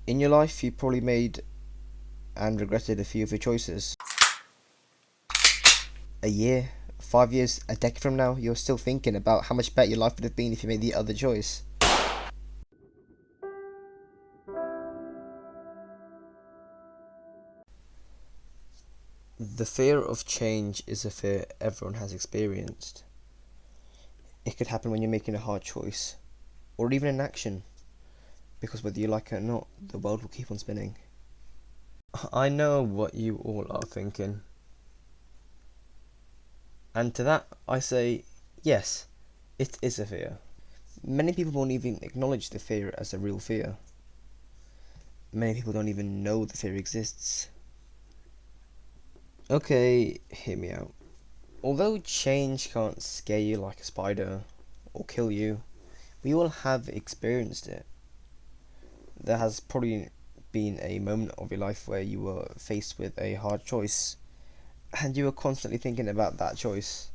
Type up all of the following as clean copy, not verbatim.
In your life, you probably made and regretted a few of your choices. A year, 5 years, a decade from now, you're still thinking about how much better your life would have been if you made the other choice. The fear of change is a fear everyone has experienced. It could happen when you're making a hard choice, or even an action, because whether you like it or not, the world will keep on spinning. I know what you all are thinking. And to that, I say, yes, it is a fear. Many people won't even acknowledge the fear as a real fear. Many people don't even know the fear exists. Okay, hear me out. Although change can't scare you like a spider or kill you, we all have experienced it. There has probably been a moment of your life where you were faced with a hard choice, and you were constantly thinking about that choice,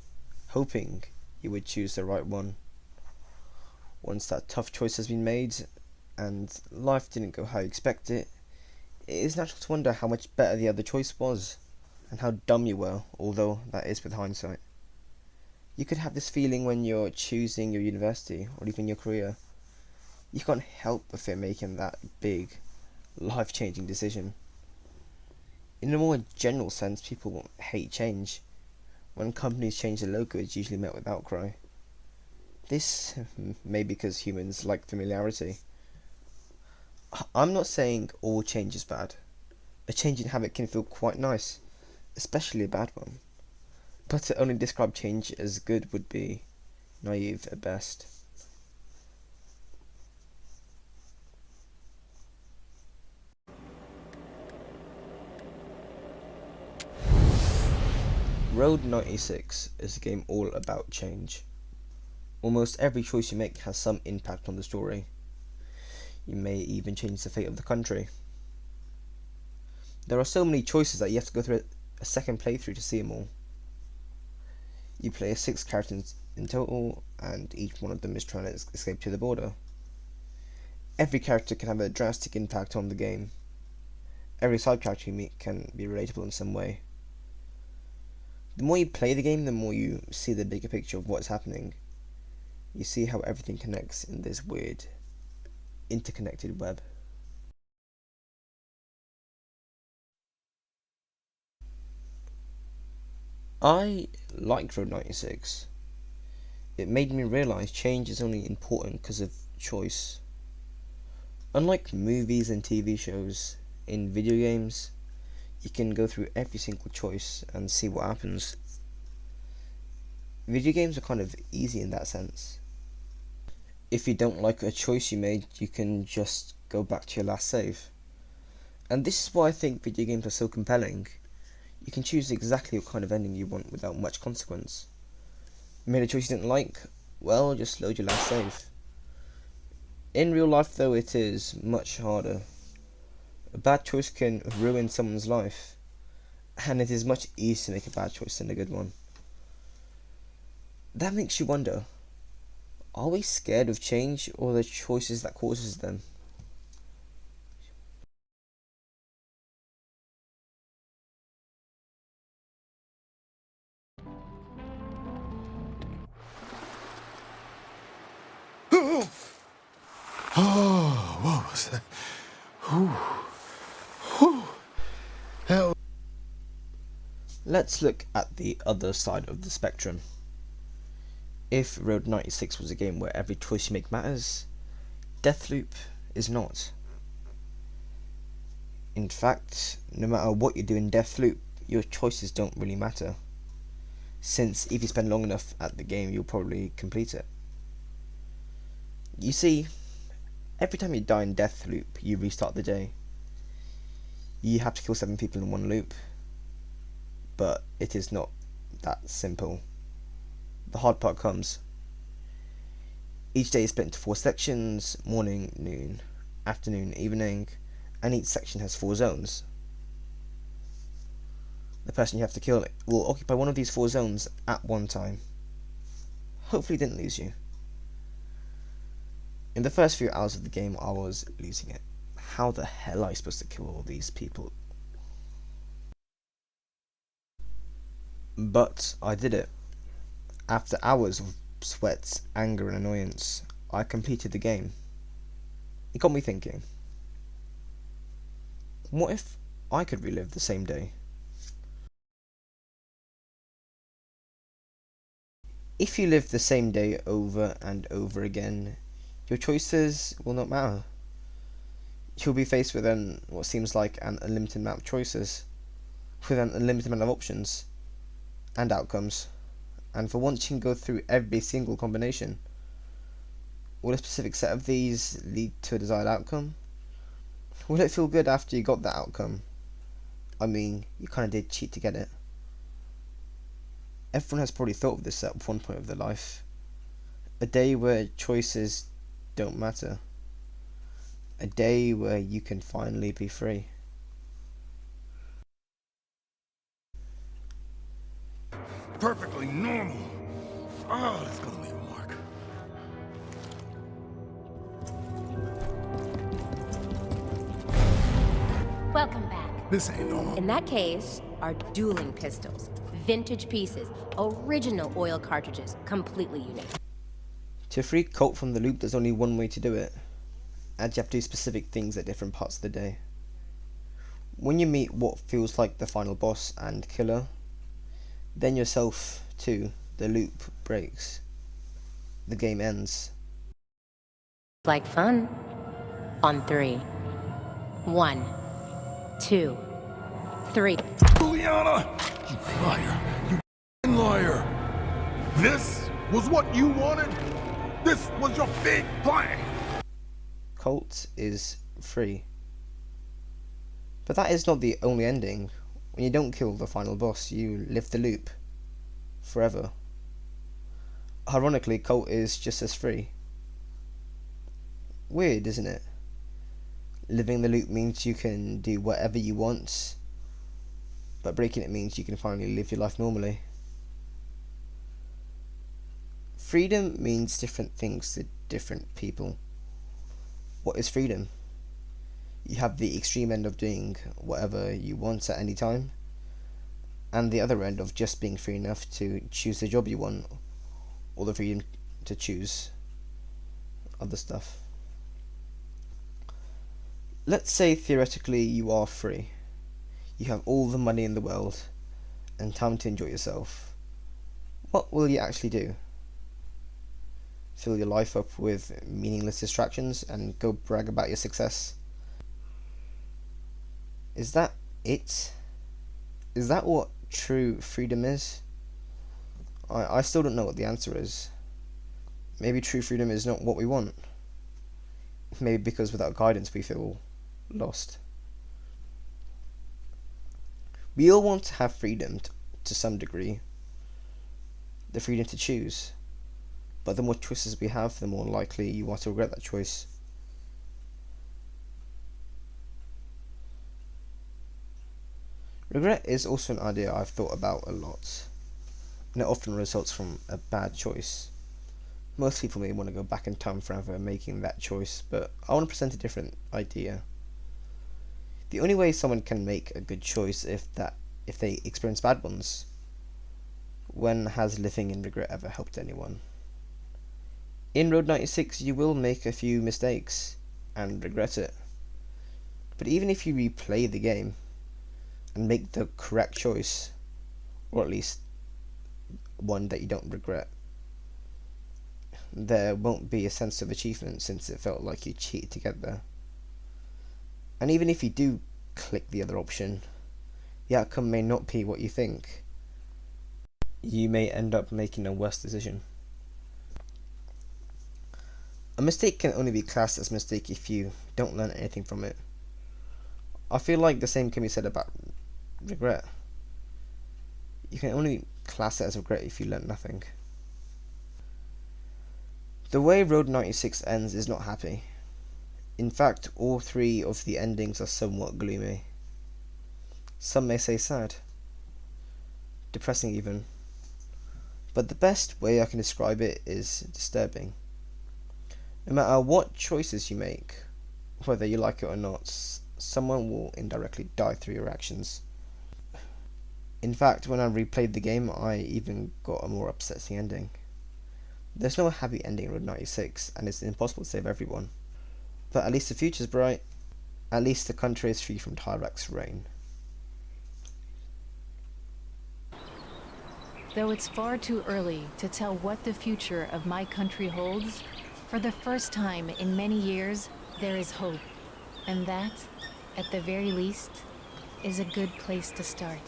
hoping you would choose the right one. Once that tough choice has been made, and life didn't go how you expect it, it is natural to wonder how much better the other choice was, and how dumb you were, although that is with hindsight. You could have this feeling when you're choosing your university, or even your career. You can't help but fear making that big, life-changing decision. In a more general sense, people hate change. When companies change their logo, it's usually met with outcry. This may be because humans like familiarity. I'm not saying all change is bad. A change in habit can feel quite nice, especially a bad one. But to only describe change as good would be naive at best. Road 96 is a game all about change. Almost every choice you make has some impact on the story. You may even change the fate of the country. There are so many choices that you have to go through a second playthrough to see them all. You play 6 characters in total, and each one of them is trying to escape to the border. Every character can have a drastic impact on the game. Every side character you meet can be relatable in some way. The more you play the game, the more you see the bigger picture of what's happening. You see how everything connects in this weird, interconnected web. I liked Road 96. It made me realise change is only important because of choice. Unlike movies and TV shows, in video games, you can go through every single choice and see what happens. Video games are kind of easy in that sense. If you don't like a choice you made, you can just go back to your last save. And this is why I think video games are so compelling. You can choose exactly what kind of ending you want without much consequence. You made a choice you didn't like, well, just load your last save. In real life though, it is much harder. A bad choice can ruin someone's life, and it is much easier to make a bad choice than a good one. That makes you wonder, are we scared of change, or the choices that causes them? Oh, what was that? Whew. Whew. Hell. Let's look at the other side of the spectrum. If Road 96 was a game where every choice you make matters, Deathloop is not. In fact, no matter what you do in Deathloop, your choices don't really matter, since if you spend long enough at the game, you'll probably complete it. You see, every time you die in Deathloop, you restart the day. You have to kill 7 people in one loop, but it is not that simple. The hard part comes. Each day is split into 4 sections: morning, noon, afternoon, evening, and each section has 4 zones. The person you have to kill will occupy one of these 4 zones at one time. Hopefully it didn't lose you. In the first few hours of the game, I was losing it. how the hell are you supposed to kill all these people? But I did it. After hours of sweat, anger and annoyance, I completed the game. It got me thinking, what if I could relive the same day? If you live the same day over and over again, your choices will not matter. You'll be faced with what seems like an unlimited amount of choices, with an unlimited amount of options and outcomes, and for once you can go through every single combination. Will a specific set of these lead to a desired outcome? Will it feel good after you got that outcome? I mean, you kinda did cheat to get it. Everyone has probably thought of this at one point of their life. A day where choices don't matter. A day where you can finally be free. Perfectly normal. Oh, that's gonna leave a mark. Welcome back. This ain't normal. In that case, are dueling pistols. Vintage pieces. Original oil cartridges. Completely unique. To free Colt from the loop, there's only one way to do it. And you have to do specific things at different parts of the day. When you meet what feels like the final boss and killer, then yourself too, the loop breaks. The game ends. Like fun. On 3. 1, 2, 3. Juliana! You liar! You f***ing liar! This was what you wanted? This was your big plan! Colt is free. But that is not the only ending. When you don't kill the final boss, you live the loop. Forever. Ironically, Colt is just as free. Weird, isn't it? Living the loop means you can do whatever you want, but breaking it means you can finally live your life normally. Freedom means different things to different people. What is freedom? You have the extreme end of doing whatever you want at any time, and the other end of just being free enough to choose the job you want, or the freedom to choose other stuff. Let's say theoretically you are free. You have all the money in the world and time to enjoy yourself. What will you actually do? Fill your life up with meaningless distractions and go brag about your success? Is that it? Is that what true freedom is? I still don't know what the answer is. Maybe true freedom is not what we want. Maybe because without guidance we feel lost. We all want to have freedom to some degree. The freedom to choose. But the more choices we have, the more likely you are to regret that choice. Regret is also an idea I've thought about a lot, and it often results from a bad choice. Most people may want to go back in time forever making that choice, but I want to present a different idea. The only way someone can make a good choice if they experience bad ones. When has living in regret ever helped anyone? In Road 96 you will make a few mistakes and regret it. But even if you replay the game and make the correct choice, or at least one that you don't regret, there won't be a sense of achievement since it felt like you cheated to get there. And even if you do click the other option, the outcome may not be what you think. You may end up making a worse decision. A mistake can only be classed as a mistake if you don't learn anything from it. I feel like the same can be said about regret. You can only class it as regret if you learn nothing. The way Road 96 ends is not happy. In fact, all three of the endings are somewhat gloomy. Some may say sad. Depressing even. But the best way I can describe it is disturbing. No matter what choices you make, Whether you like it or not, someone will indirectly die through your actions. In fact, when I replayed the game, I even got a more upsetting ending. There's no happy ending in Road 96, and it's impossible to save everyone. But at least the future's bright. At least the country is free from Tyrak's reign. Though it's far too early to tell what the future of my country holds, for the first time in many years, there is hope. And that, at the very least, is a good place to start.